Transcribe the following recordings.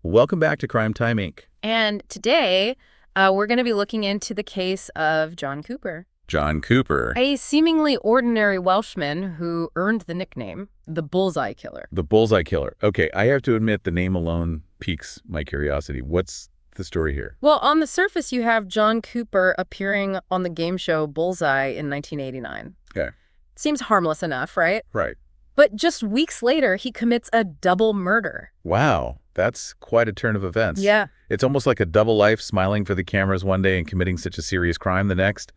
Welcome back to Crime Time Inc. And today, we're going to be looking into the case of John Cooper, John Cooper. a seemingly ordinary Welshman who earned the nickname the Bullseye Killer. The Bullseye Killer. Okay, I have to admit the name alone piques my curiosity. What's the story here? Well, on the surface, you have John Cooper appearing on the game show Bullseye in 1989. Okay. Seems harmless enough, right? Right. But just weeks later, he commits a double murder. Wow, that's quite a turn of events. Yeah. It's almost like a double life, smiling for the cameras one day and committing such a serious crime the next.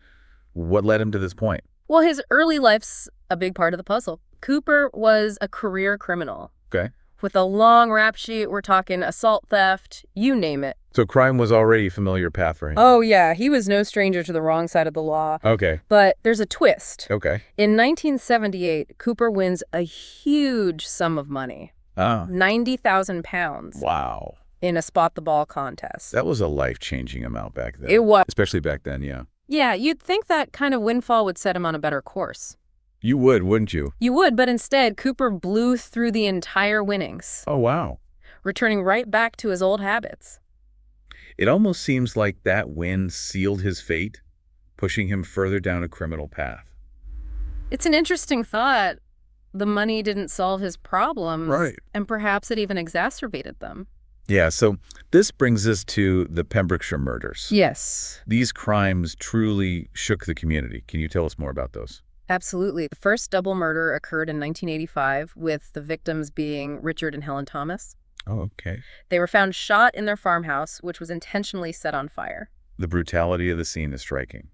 What led him to this point? Well, his early life's a big part of the puzzle. Cooper was a career criminal. Okay. With a long rap sheet, we're talking assault, theft, you name it. So crime was already a familiar path for him. Oh, yeah, he was no stranger to the wrong side of the law. Okay. But there's a twist. Okay. In 1978, Cooper wins a huge sum of money, Ah. 90,000 pounds, Wow. in a spot-the-ball contest. That was a life-changing amount back then. It was. Especially back then, yeah. Yeah, you'd think that kind of windfall would set him on a better course. You would, wouldn't you? You would, but instead, Cooper blew through the entire winnings, Oh, wow. returning right back to his old habits. It almost seems like that win sealed his fate, pushing him further down a criminal path. It's an interesting thought. The money didn't solve his problems. Right. And perhaps it even exacerbated them. Yeah, so this brings us to the Pembrokeshire Murders. Yes, These crimes truly shook the community. Can you tell us more about those? absolutely. The first double murder occurred in 1985, with the victims being Richard and Helen Thomas. Oh, okay. They were found shot in their farmhouse, which was intentionally set on fire. The brutality of the scene is striking.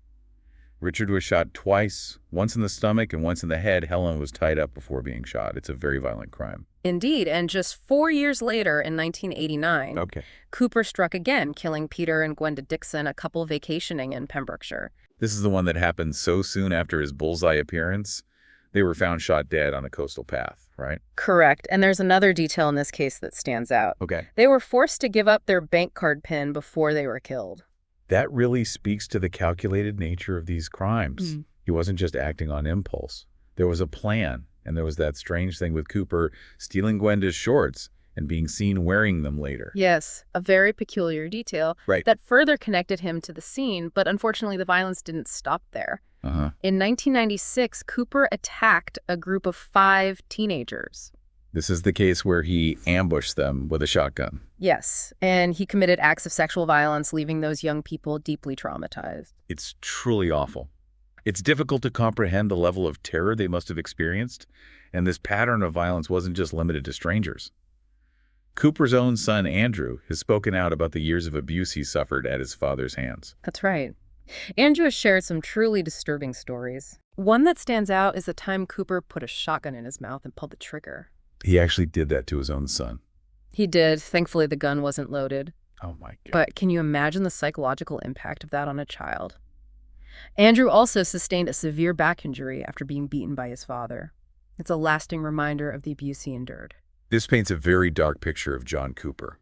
Richard was shot twice, once in the stomach and once in the head. Helen was tied up before being shot. It's a very violent crime. Indeed, and just 4 years later, in 1989, Okay. Cooper struck again, killing Peter and Gwenda Dixon, a couple vacationing in Pembrokeshire. This is the one that happened so soon after his bullseye appearance. They were found shot dead on a coastal path, right? Correct, and there's another detail in this case that stands out. Okay. They were forced to give up their bank card PIN before they were killed. That really speaks to the calculated nature of these crimes. He wasn't just acting on impulse. There was a plan, and there was that strange thing with Cooper stealing Gwenda's shorts and being seen wearing them later. Yes, a very peculiar detail Right. that further connected him to the scene, but unfortunately the violence didn't stop there. Uh-huh. In 1996, Cooper attacked a group of 5 teenagers. This is the case where he ambushed them with a shotgun. Yes, and he committed acts of sexual violence, leaving those young people deeply traumatized. It's truly awful. It's difficult to comprehend the level of terror they must have experienced, and this pattern of violence wasn't just limited to strangers. Cooper's own son, Andrew, has spoken out about the years of abuse he suffered at his father's hands. That's right. Andrew has shared some truly disturbing stories. One that stands out is the time Cooper put a shotgun in his mouth and pulled the trigger. He actually did that to his own son. He did. Thankfully, the gun wasn't loaded. Oh my God. But can you imagine the psychological impact of that on a child? Andrew also sustained a severe back injury after being beaten by his father. It's a lasting reminder of the abuse he endured. This paints a very dark picture of John Cooper.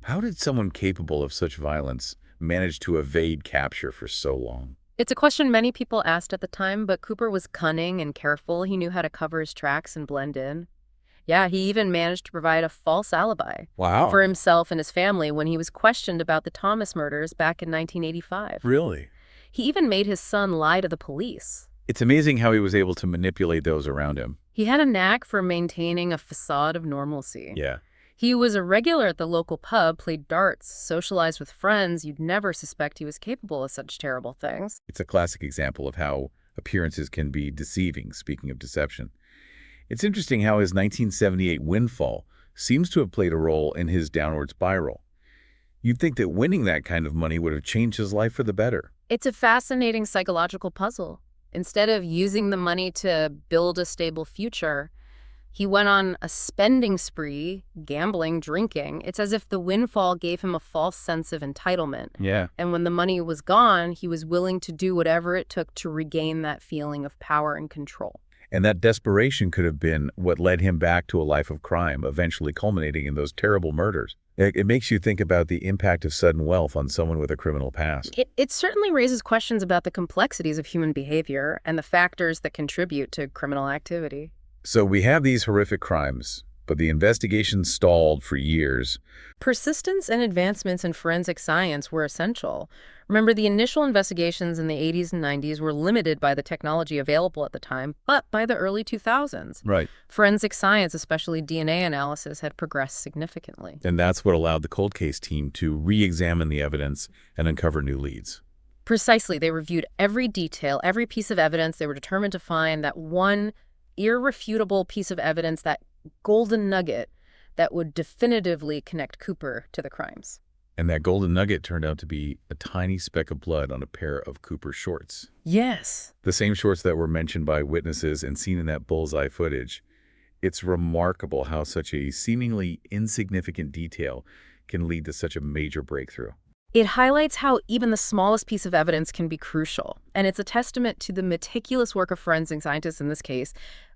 How did someone capable of such violence manage to evade capture for so long? It's a question many people asked at the time, but Cooper was cunning and careful. He knew how to cover his tracks and blend in. Yeah, he even managed to provide a false alibi Wow. for himself and his family when he was questioned about the Thomas murders back in 1985. Really? He even made his son lie to the police. It's amazing how he was able to manipulate those around him. He had a knack for maintaining a facade of normalcy. Yeah. He was a regular at the local pub, played darts, socialized with friends. You'd never suspect he was capable of such terrible things. It's a classic example of how appearances can be deceiving, speaking of deception. It's interesting how his 1978 windfall seems to have played a role in his downward spiral. You'd think that winning that kind of money would have changed his life for the better. It's a fascinating psychological puzzle. Instead of using the money to build a stable future, he went on a spending spree, gambling, drinking. It's as if the windfall gave him a false sense of entitlement. Yeah. And when the money was gone, he was willing to do whatever it took to regain that feeling of power and control. And that desperation could have been what led him back to a life of crime, eventually culminating in those terrible murders. It makes you think about the impact of sudden wealth on someone with a criminal past. It certainly raises questions about the complexities of human behavior and the factors that contribute to criminal activity. So we have these horrific crimes, but the investigation stalled for years. Persistence and advancements in forensic science were essential. Remember, the initial investigations in the 80s and 90s were limited by the technology available at the time, but by the early 2000s, Right. forensic science, especially DNA analysis, had progressed significantly. And that's what allowed the cold case team to re-examine the evidence and uncover new leads. Precisely, they reviewed every detail, every piece of evidence. They were determined to find that one irrefutable piece of evidence, that golden nugget that would definitively connect Cooper to the crimes. And that golden nugget turned out to be a tiny speck of blood on a pair of Cooper's shorts. Yes. The same shorts that were mentioned by witnesses and seen in that bullseye footage. It's remarkable how such a seemingly insignificant detail can lead to such a major breakthrough. It highlights how even the smallest piece of evidence can be crucial, and it's a testament to the meticulous work of forensic scientists in this case.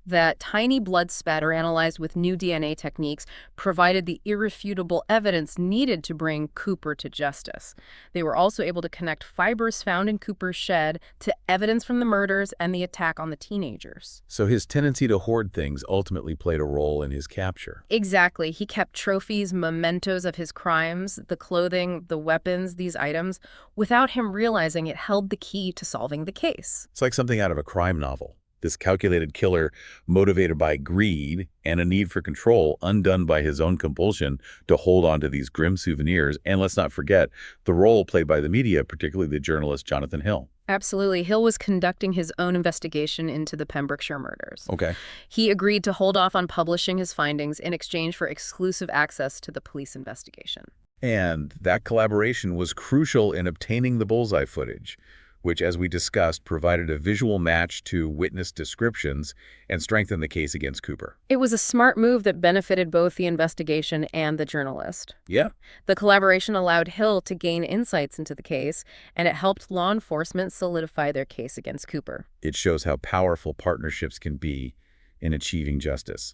That tiny blood spatter analyzed with new DNA techniques provided the irrefutable evidence needed to bring Cooper to justice. They were also able to connect fibers found in Cooper's shed to evidence from the murders and the attack on the teenagers. So his tendency to hoard things ultimately played a role in his capture. Exactly. He kept trophies, mementos of his crimes, the clothing, the weapons, these items. Without him realizing, it held the key to solving the case. It's like something out of a crime novel. This calculated killer, motivated by greed and a need for control, undone by his own compulsion to hold on to these grim souvenirs. And let's not forget the role played by the media, particularly the journalist Jonathan Hill. Absolutely. Hill was conducting his own investigation into the Pembrokeshire murders. Okay. He agreed to hold off on publishing his findings in exchange for exclusive access to the police investigation. And that collaboration was crucial in obtaining the bullseye footage, which, as we discussed, provided a visual match to witness descriptions and strengthened the case against Cooper. It was a smart move that benefited both the investigation and the journalist. Yeah. The collaboration allowed Hill to gain insights into the case, and it helped law enforcement solidify their case against Cooper. It shows how powerful partnerships can be in achieving justice.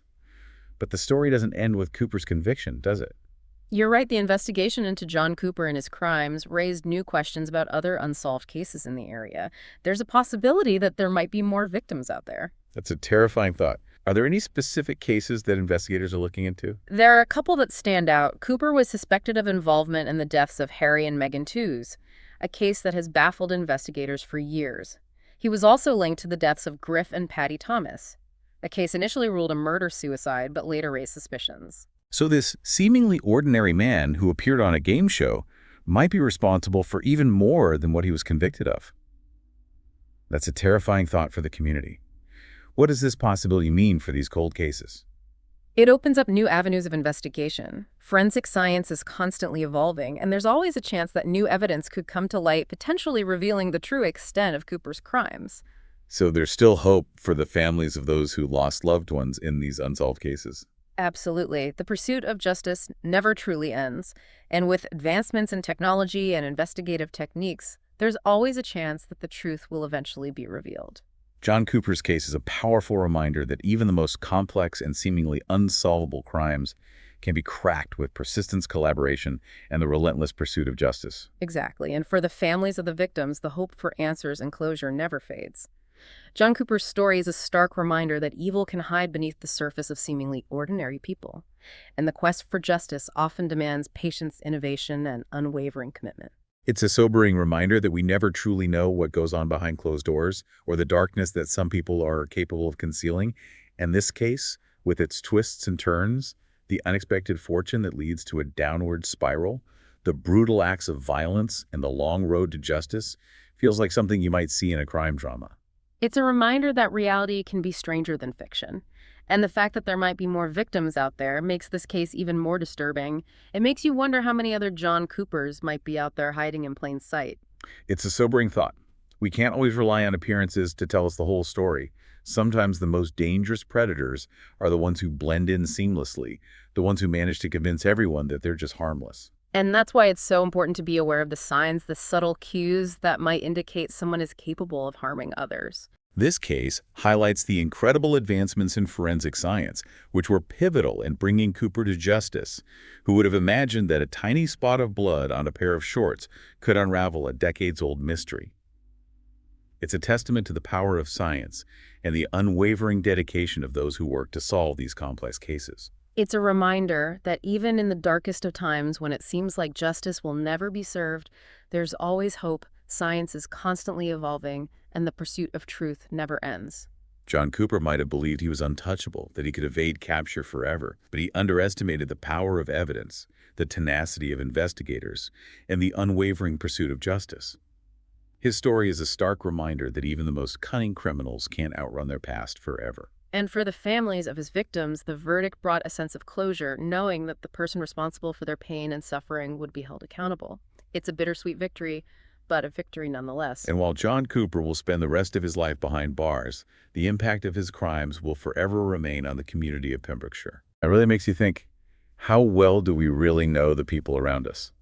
But the story doesn't end with Cooper's conviction, does it? You're right, the investigation into John Cooper and his crimes raised new questions about other unsolved cases in the area. There's a possibility that there might be more victims out there. That's a terrifying thought. Are there any specific cases that investigators are looking into? There are a couple that stand out. Cooper was suspected of involvement in the deaths of Harry and Meghan Tewes, a case that has baffled investigators for years. He was also linked to the deaths of Griff and Patty Thomas, a case initially ruled a murder-suicide but later raised suspicions. So this seemingly ordinary man who appeared on a game show might be responsible for even more than what he was convicted of. That's a terrifying thought for the community. What does this possibility mean for these cold cases? It opens up new avenues of investigation. Forensic science is constantly evolving, and there's always a chance that new evidence could come to light, potentially revealing the true extent of Cooper's crimes. So there's still hope for the families of those who lost loved ones in these unsolved cases. Absolutely. The pursuit of justice never truly ends. And with advancements in technology and investigative techniques, there's always a chance that the truth will eventually be revealed. John Cooper's case is a powerful reminder that even the most complex and seemingly unsolvable crimes can be cracked with persistence, collaboration, and the relentless pursuit of justice. Exactly. And for the families of the victims, the hope for answers and closure never fades. John Cooper's story is a stark reminder that evil can hide beneath the surface of seemingly ordinary people, and the quest for justice often demands patience, innovation, and unwavering commitment. It's a sobering reminder that we never truly know what goes on behind closed doors or the darkness that some people are capable of concealing. And this case, with its twists and turns, the unexpected fortune that leads to a downward spiral, the brutal acts of violence, and the long road to justice, feels like something you might see in a crime drama. It's a reminder that reality can be stranger than fiction. And the fact that there might be more victims out there makes this case even more disturbing. It makes you wonder how many other John Coopers might be out there hiding in plain sight. It's a sobering thought. We can't always rely on appearances to tell us the whole story. Sometimes the most dangerous predators are the ones who blend in seamlessly, the ones who manage to convince everyone that they're just harmless. And that's why it's so important to be aware of the signs, the subtle cues that might indicate someone is capable of harming others. This case highlights the incredible advancements in forensic science, which were pivotal in bringing Cooper to justice. Who would have imagined that a tiny spot of blood on a pair of shorts could unravel a decades-old mystery? It's a testament to the power of science and the unwavering dedication of those who work to solve these complex cases. It's a reminder that even in the darkest of times, when it seems like justice will never be served, there's always hope, science is constantly evolving, and the pursuit of truth never ends. John Cooper might have believed he was untouchable, that he could evade capture forever, but he underestimated the power of evidence, the tenacity of investigators, and the unwavering pursuit of justice. His story is a stark reminder that even the most cunning criminals can't outrun their past forever. And for the families of his victims, the verdict brought a sense of closure, knowing that the person responsible for their pain and suffering would be held accountable. It's a bittersweet victory, but a victory nonetheless. And while John Cooper will spend the rest of his life behind bars, the impact of his crimes will forever remain on the community of Pembrokeshire. It really makes you think, how well do we really know the people around us?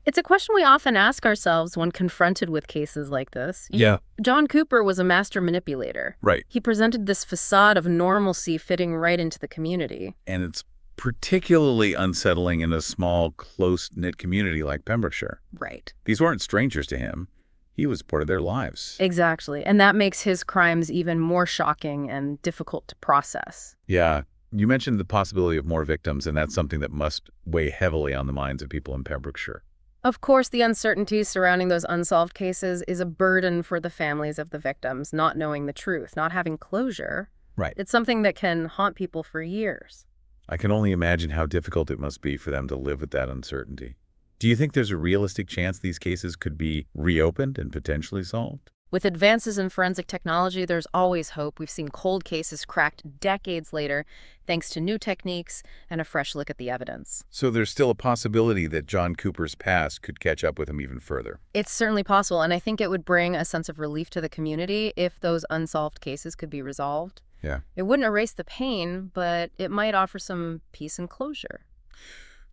It's a question we often ask ourselves when confronted with cases like this. Yeah. John Cooper was a master manipulator. Right. He presented this facade of normalcy fitting right into the community. And it's particularly unsettling in a small, close-knit community like Pembrokeshire. Right. These weren't strangers to him. He was part of their lives. Exactly. And that makes his crimes even more shocking and difficult to process. Yeah. You mentioned the possibility of more victims, and that's something that must weigh heavily on the minds of people in Pembrokeshire. Of course, the uncertainty surrounding those unsolved cases is a burden for the families of the victims, not knowing the truth, not having closure. Right. It's something that can haunt people for years. I can only imagine how difficult it must be for them to live with that uncertainty. Do you think there's a realistic chance these cases could be reopened and potentially solved? With advances in forensic technology, there's always hope. We've seen cold cases cracked decades later, thanks to new techniques and a fresh look at the evidence. So there's still a possibility that John Cooper's past could catch up with him even further. It's certainly possible, and I think it would bring a sense of relief to the community if those unsolved cases could be resolved. Yeah. It wouldn't erase the pain, but it might offer some peace and closure.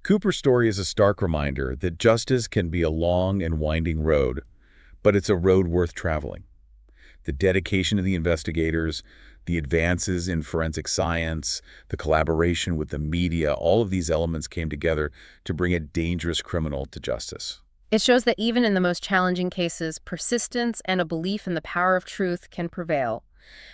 Cooper's story is a stark reminder that justice can be a long and winding road, but it's a road worth traveling. The dedication of the investigators, the advances in forensic science, the collaboration with the media, all of these elements came together to bring a dangerous criminal to justice. It shows that even in the most challenging cases, persistence and a belief in the power of truth can prevail.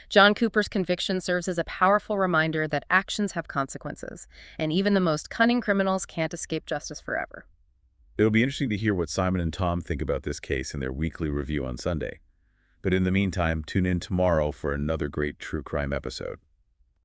John Cooper's conviction serves as a powerful reminder that actions have consequences, and even the most cunning criminals can't escape justice forever. It'll be interesting to hear what Simon and Tom think about this case in their weekly review on Sunday. But in the meantime, tune in tomorrow for another great true crime episode.